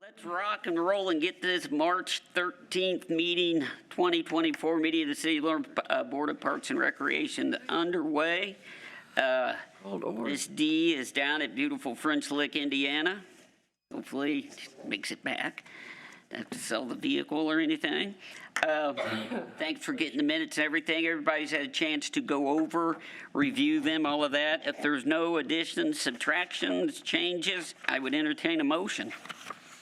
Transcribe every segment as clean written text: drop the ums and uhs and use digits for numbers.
Let's rock and roll and get this March 13th meeting, 2024 meeting of the City of Lawrence Board of Parks and Recreation underway. Miss D is down at beautiful French Lick, Indiana. Hopefully makes it back. Don't have to sell the vehicle or anything. Thanks for getting the minutes and everything. Everybody's had a chance to go over, review them, all of that. If there's no additions, subtractions, changes, I would entertain a motion.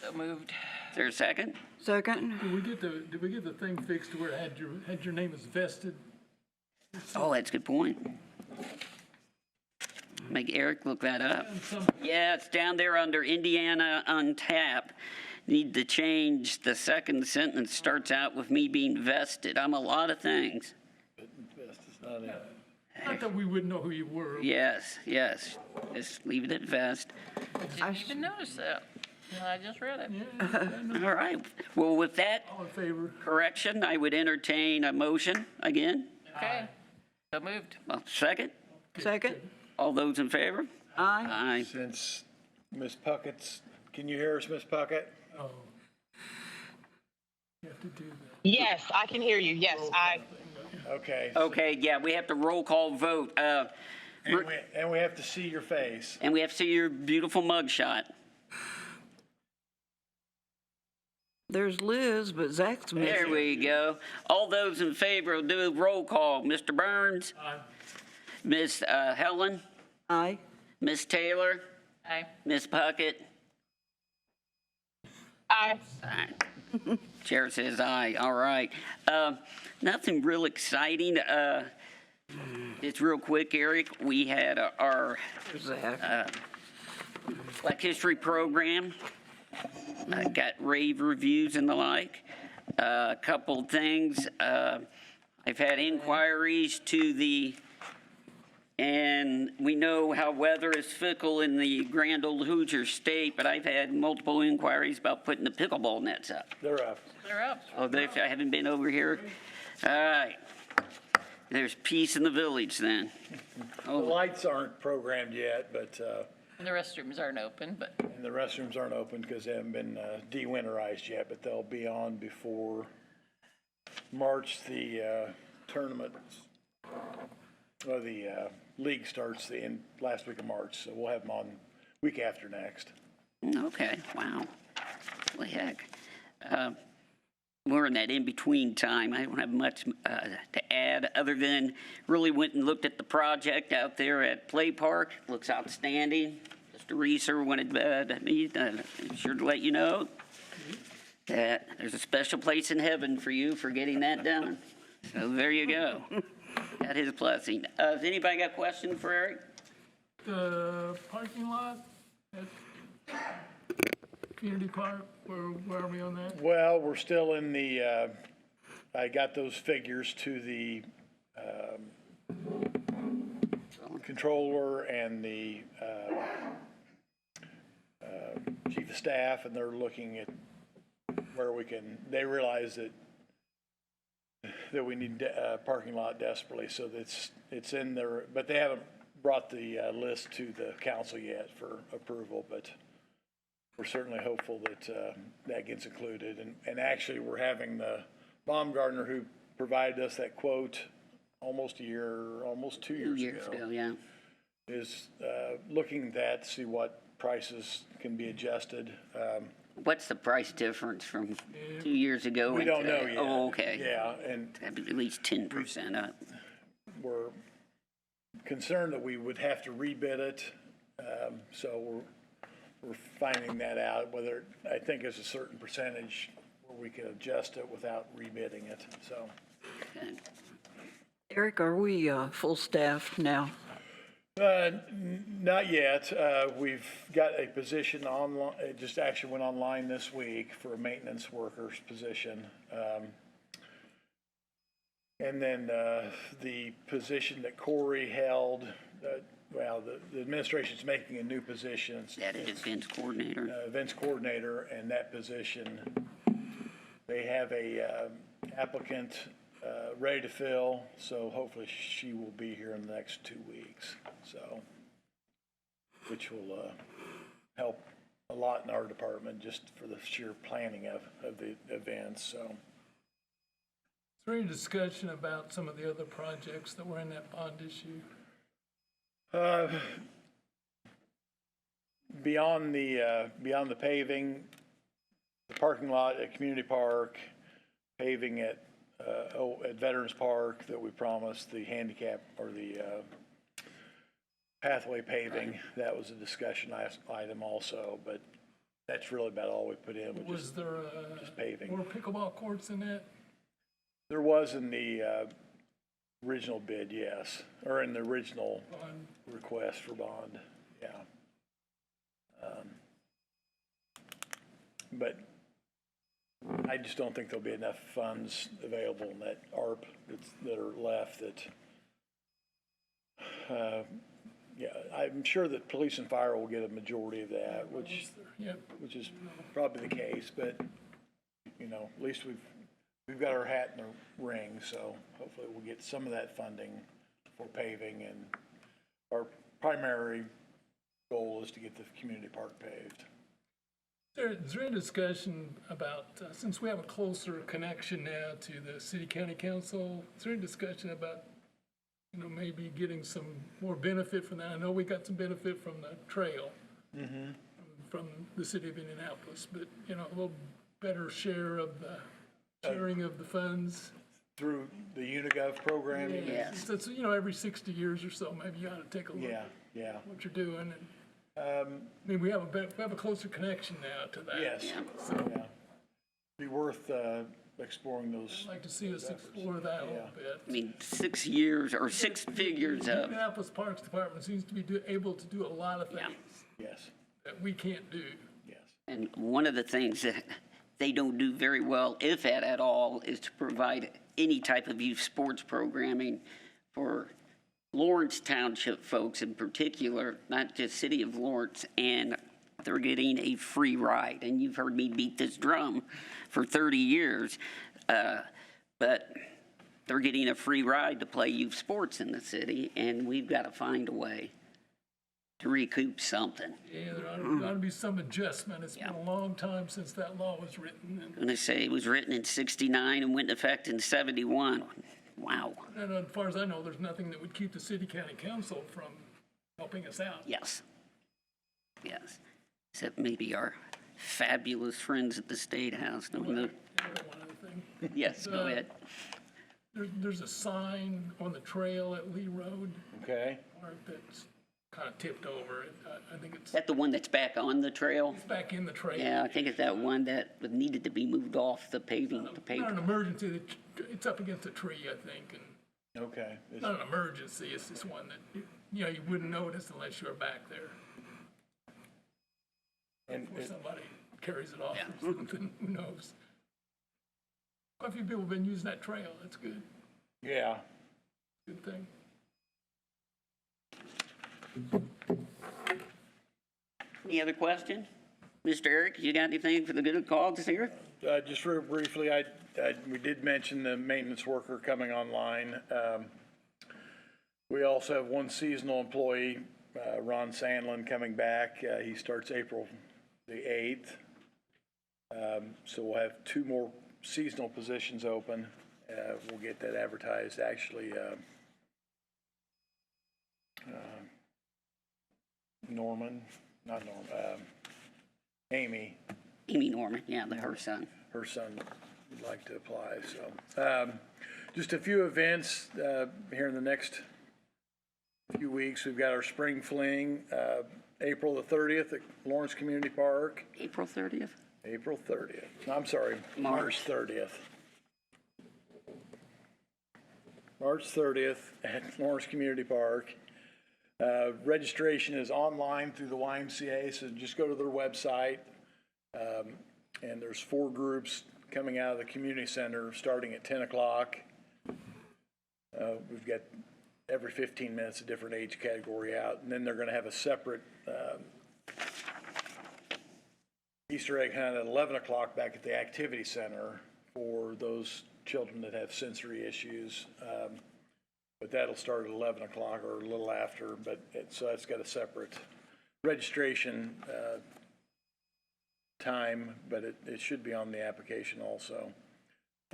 So moved. Is there a second? Second. Did we get the thing fixed to where it had your name as vested? Oh, that's a good point. Make Eric look that up. Yeah, it's down there under Indiana Untap. Need to change the second sentence. Starts out with me being vested. I'm a lot of things. Not that we wouldn't know who you were. Yes, yes. Just leave it at vest. Didn't even notice that. I just read it. Yeah, All right. Well, with that all in favor? correction, I would entertain a motion again. Okay. So moved. Second? Second. All those in favor? Aye. Aye. Since Ms. Puckett's, can you hear us, Ms. Puckett? Oh. You have to do that. Yes, I can hear you. Yes, Okay. Okay, yeah, we have to roll call vote. And we have to see your face. And we have to see your beautiful mugshot. There's Liz, but Zach's There missing. we go. All those in favor will do a roll call. Mr. Burns? Aye. Miss Helen? Aye. Miss Taylor? Aye. Miss Puckett? I Aye. Chair says aye. All right. Nothing real exciting. It's real quick, Eric. We had our Zach. Black History program. Got rave reviews and the like. A couple things. I've had inquiries to the, and we know how weather is fickle in the grand old Hoosier state, but I've had multiple inquiries about putting the pickleball nets up. They're up. They're up. Oh, I haven't been over here. All right. There's peace in the village then. The Oh, lights aren't programmed yet, but, And the restrooms aren't open, but and the restrooms aren't open because they haven't been de-winterized yet, but they'll be on before March, the tournament, or the league starts the last week of March, so we'll have them on week after next. okay. Wow. Holy heck. We're in that in-between time. I don't have much to add other than really went and looked at the project out there at Play Park. Looks outstanding. Mr. Reeser wanted me sure to let you know that there's a special place in heaven for you for getting that done. So there you go. Got his blessing. Has anybody got a question for Eric? The parking lot at Community Park, where are we on that? Well, we're still in the, I got those figures to the controller and the chief of staff, and they're looking at where we can, they realize that we need a parking lot desperately, so it's in there, but they haven't brought the list to the council yet for approval, but we're certainly hopeful that that gets included. And actually, we're having the Baumgartner, who provided us that quote almost 2 years ago, Yeah. is looking at that to see what prices can be adjusted. What's the price difference from 2 years ago? We and don't know today? yet. Oh, okay. Yeah, and At least 10% up. we're concerned that we would have to rebid it. So we're finding that out, whether, I think there's a certain percentage where we can adjust it without rebidding it, so. Okay. Eric, are we full staff now? Not yet. We've got a position online, it just actually went online this week for a maintenance worker's position. And then the position that Corey held, well, the administration's making a new position. That is events coordinator. Events coordinator, and that position, they have a applicant ready to fill, so hopefully she will be here in the next 2 weeks, so, which will help a lot in our department just for the sheer planning of the events, so. Is there any discussion about some of the other projects that were in that bond issue? Beyond the paving, the parking lot at Community Park, paving at Veterans Park that we promised, the handicap or the pathway paving, that was a discussion item also, but that's really about all we put in, Was there just paving. more pickleball courts in that? There was in the original bid, yes, or in the original Bond? request for bond, yeah. But I just don't think there'll be enough funds available in that ARP that are left that, yeah, I'm sure that police and fire will get a majority of that, which Yep. is probably the case, but, you know, at least we've got our hat in the ring, so hopefully we'll get some of that funding for paving, and our primary goal is to get the community park paved. Is there any discussion about, since we have a closer connection now to the city county council, is there any discussion about, you know, maybe getting some more benefit from that? I know we got some benefit from the trail from the city of Indianapolis, but, you know, a little better share of the sharing of the funds. Through the Unigov program? you mean? Yes. It's, you know, every 60 years or so, maybe you ought to take a look Yeah, at yeah. what you're doing. And, I mean, we have a closer connection now to that. Yes, So yeah. Be worth exploring those. I'd like to see us explore that a little bit. I mean, 6 years or six figures of, Indianapolis Parks Department seems to be able to do a lot of Yeah. things Yes, that we can't do. yes. and one of the things that they don't do very well, if at all, is to provide any type of youth sports programming for Lawrence Township folks in particular, not just City of Lawrence, and they're getting a free ride. And you've heard me beat this drum for 30 years, but they're getting a free ride to play youth sports in the city, and we've got to find a way to recoup something. Yeah, there ought to be some adjustment. It's been a long time since that law was written. I'm going to say it was written in 69 and went into effect in 71. Wow. And as far as I know, there's nothing that would keep the city county council from helping us out. Yes. Yes. Except maybe our fabulous friends at the State House. No, no. One other thing. Yes, go ahead. There's a sign on the trail at Lee Road Okay, that's kind of tipped over. I think it's Is that the one that's back on the trail? back in the trail. Yeah, I think it's that one that needed to be moved off the paving, the Not an pavement. emergency, it's up against a tree, I think, and okay. it's not an emergency, it's just one that, you know, you wouldn't notice unless you were back there, And or somebody carries it off or something, who knows? Quite a few people have been using that trail, that's good, yeah, good thing. Any other questions? Mr. Eric, you got anything for the good of the cause here? just real briefly, we did mention the maintenance worker coming online. We also have one seasonal employee, Ron Sandlin, coming back. He starts April the 8th. So we'll have 2 more seasonal positions open. We'll get that advertised, actually, Amy, Amy Norman, yeah, her son. her son would like to apply, so. Just a few events here in the next few weeks. We've got our spring fling, April the 30th at Lawrence Community Park. April 30th? April 30th. I'm sorry, March 30th. March 30th at Lawrence Community Park. Registration is online through the YMCA, so just go to their website. And there's 4 groups coming out of the community center starting at 10 o'clock. We've got every 15 minutes a different age category out, and then they're going to have a separate Easter egg hunt at 11 o'clock back at the activity center for those children that have sensory issues. But that'll start at 11 o'clock or a little after, so that's got a separate registration time, but it should be on the application also.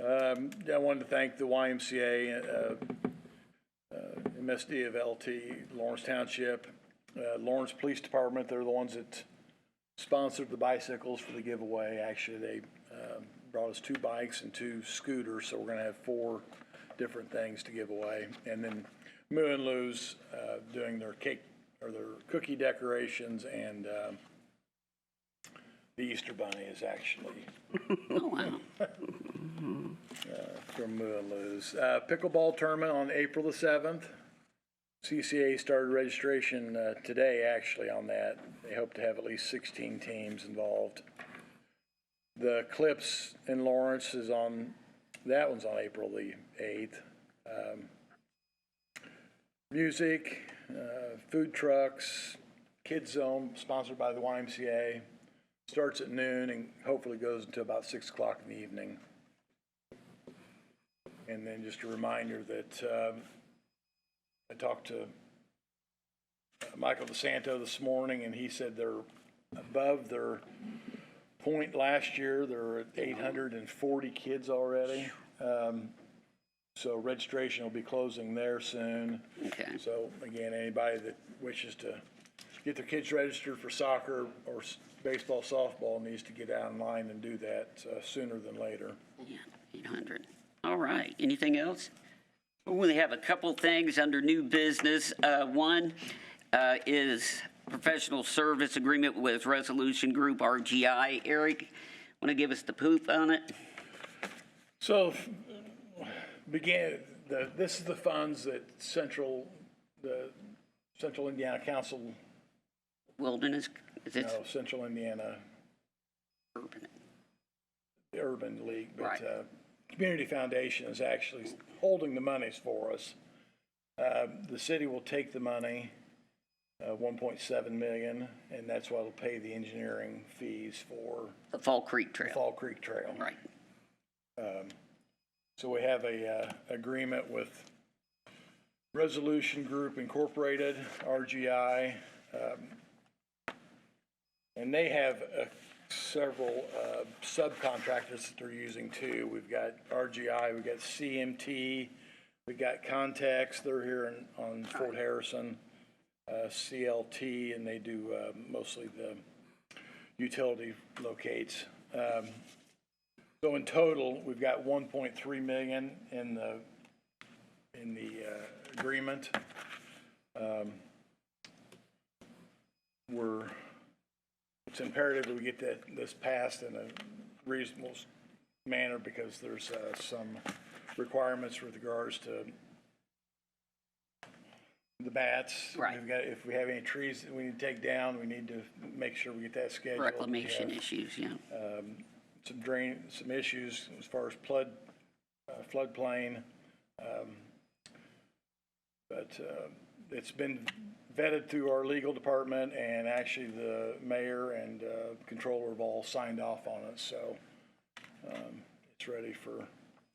I wanted to thank the YMCA, MSD of LT, Lawrence Township, Lawrence Police Department. They're the ones that sponsored the bicycles for the giveaway. Actually, they brought us 2 bikes and 2 scooters, so we're going to have 4 different things to give away. And then Moo and Lou's doing their cake or their cookie decorations, and the Easter Bunny is actually Oh, wow. from Moo and Lou's. Pickleball tournament on April the 7th. CCA started registration today, actually, on that. They hope to have at least 16 teams involved. The Clips in Lawrence is on, that one's on April the 8th. Music, food trucks, Kids Zone, sponsored by the YMCA. Starts at noon and hopefully goes until about 6 o'clock in the evening. And then just a reminder that I talked to Michael DeSanto this morning, and he said they're above their point last year. They're at 840 kids already. So registration will be closing there soon. Okay. So again, anybody that wishes to get their kids registered for soccer or baseball, softball needs to get out in line and do that sooner than later. Yeah, 800. All right. Anything else? We have a couple things under new business. One is professional service agreement with Resolution Group RGI. Eric, want to give us the poop on it? So this is the funds that the Central Indiana Council, Wilderness? Is it no, Central Indiana urban? Urban League, but Right. Community Foundation is actually holding the monies for us. The city will take the money, 1.7 million, and that's what will pay the engineering fees for The Fall Creek Trail. Fall Creek Trail. Right. So we have a agreement with Resolution Group Incorporated, RGI, and they have several subcontractors that they're using too. We've got RGI, we've got CMT, we've got Context, they're here on Fort Harrison, CLT, and they do mostly the utility locates. So in total, we've got 1.3 million in the agreement. It's imperative that we get this passed in a reasonable manner because there's some requirements with regards to the bats. Right. If we have any trees that we need to take down, we need to make sure we get that scheduled. Reclamation We have, issues, yeah. some issues as far as floodplain. But it's been vetted through our legal department, and actually the mayor and controller have all signed off on it. So it's ready for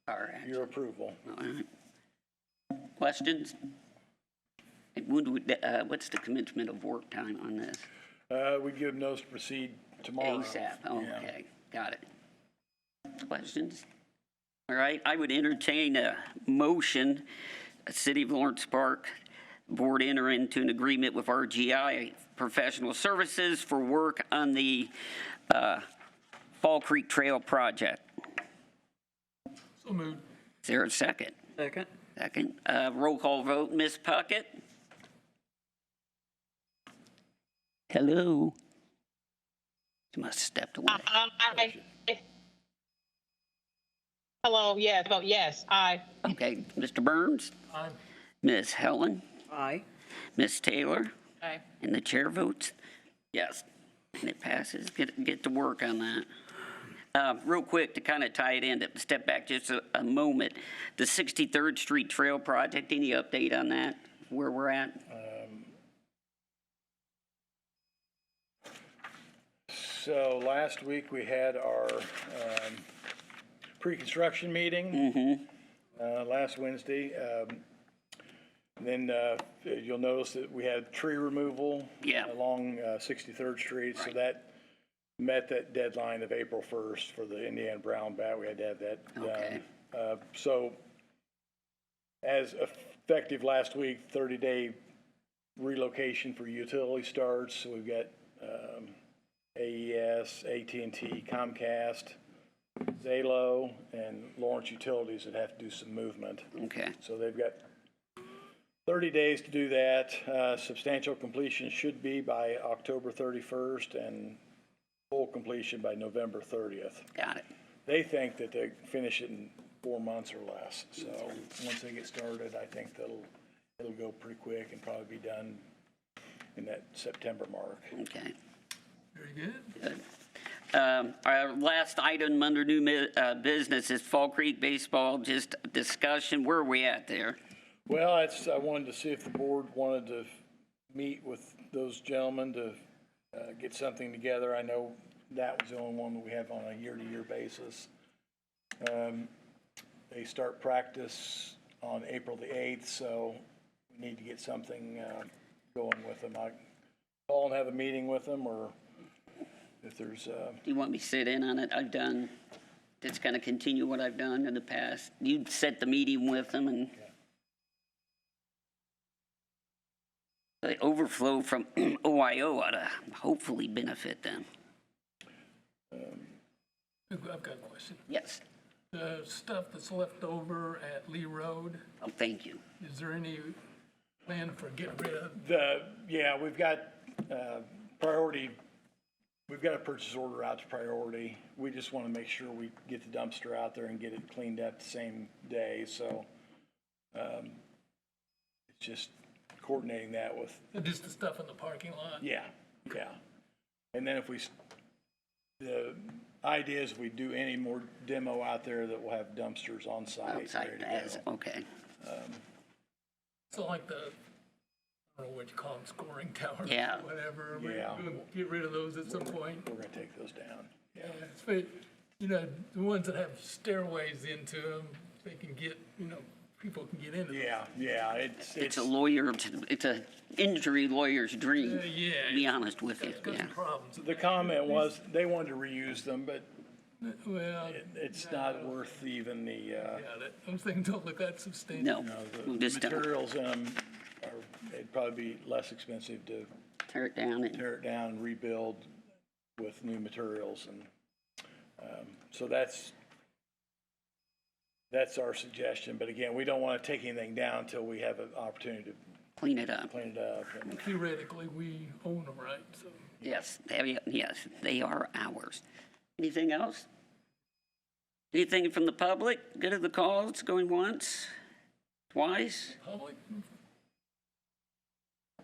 All right. your approval. All right. Questions? What's the commencement of work time on this? We give them notice to proceed tomorrow. ASAP, Yeah. okay, got it. Questions? All right, I would entertain a motion, City of Lawrence Park Board enter into an agreement with RGI Professional Services for work on the Fall Creek Trail project. So moved. Is there a second? Second? Second. Roll call vote, Ms. Puckett? Hello? She must have stepped away. Hello, yes, vote yes, aye. Okay, Mr. Burns? Aye. Ms. Helen? Aye. Ms. Taylor? Aye. And the chair votes yes. And it passes. Get to work on that. Real quick, to kind of tie it in, to step back just a moment. The 63rd Street Trail Project, any update on that, where we're at? So last week we had our pre-construction meeting. Last Wednesday. Then you'll notice that we had tree removal Yeah. along 63rd Street. So Right. that met that deadline of April 1st for the Indiana brown bat. We had to have that done. Okay. So as effective last week, 30-day relocation for utility starts. So we've got AES, AT&T, Comcast, Zalo, and Lawrence Utilities that have to do some movement. Okay, So they've got 30 days to do that. Substantial completion should be by October 31st and full completion by November 30th. got it. They think that they finish it in 4 months or less. So once they get started, I think it'll go pretty quick and probably be done in that September mark. Okay. Very good. Our last item under new business is Fall Creek Baseball, just discussion. Where are we at there? Well, I wanted to see if the board wanted to meet with those gentlemen to get something together. I know that was the only one that we have on a year-to-year basis. They start practice on April the 8th, so we need to get something going with them. I call and have a meeting with them, or if there's, Do you want me to sit in on it? I've done, just kind of continue what I've done in the past. You set the meeting with them, and the overflow from OIO ought to hopefully benefit them. I've got a question. Yes. The stuff that's left over at Lee Road, Oh, thank you. is there any plan for getting rid of? yeah, we've got priority. We've got a purchase order out to Priority. We just want to make sure we get the dumpster out there and get it cleaned up the same day. So it's just coordinating that with, Just the stuff in the parking lot? yeah. And then the idea is we do any more demo out there that will have dumpsters on site. Outside ready to as, go. okay. So like I don't know what you call them, scoring towers, Yeah. whatever. We're Yeah. gonna get rid of those at some point. We're going to take those down. Yeah, but, the ones that have stairways into them, they can get, people can get into them. Yeah. It's a lawyer, it's a injury lawyer's dream, Yeah. to be honest with you, Got yeah. some problems. The comment was they wanted to reuse them, but Well, it's not worth even the, yeah, those things don't look that substantial. No, the we'll just materials in them it'd probably be less expensive to tear it down and, tear it down and rebuild with new materials. And so that's our suggestion. But again, we don't want to take anything down until we have an opportunity to clean it up. clean it up. And Theoretically, we own them, right? So Yes, they are ours. Anything else? Anything from the public? Good of the cause, going once, twice? public,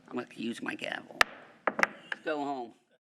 I'm gonna use my gavel. Go home.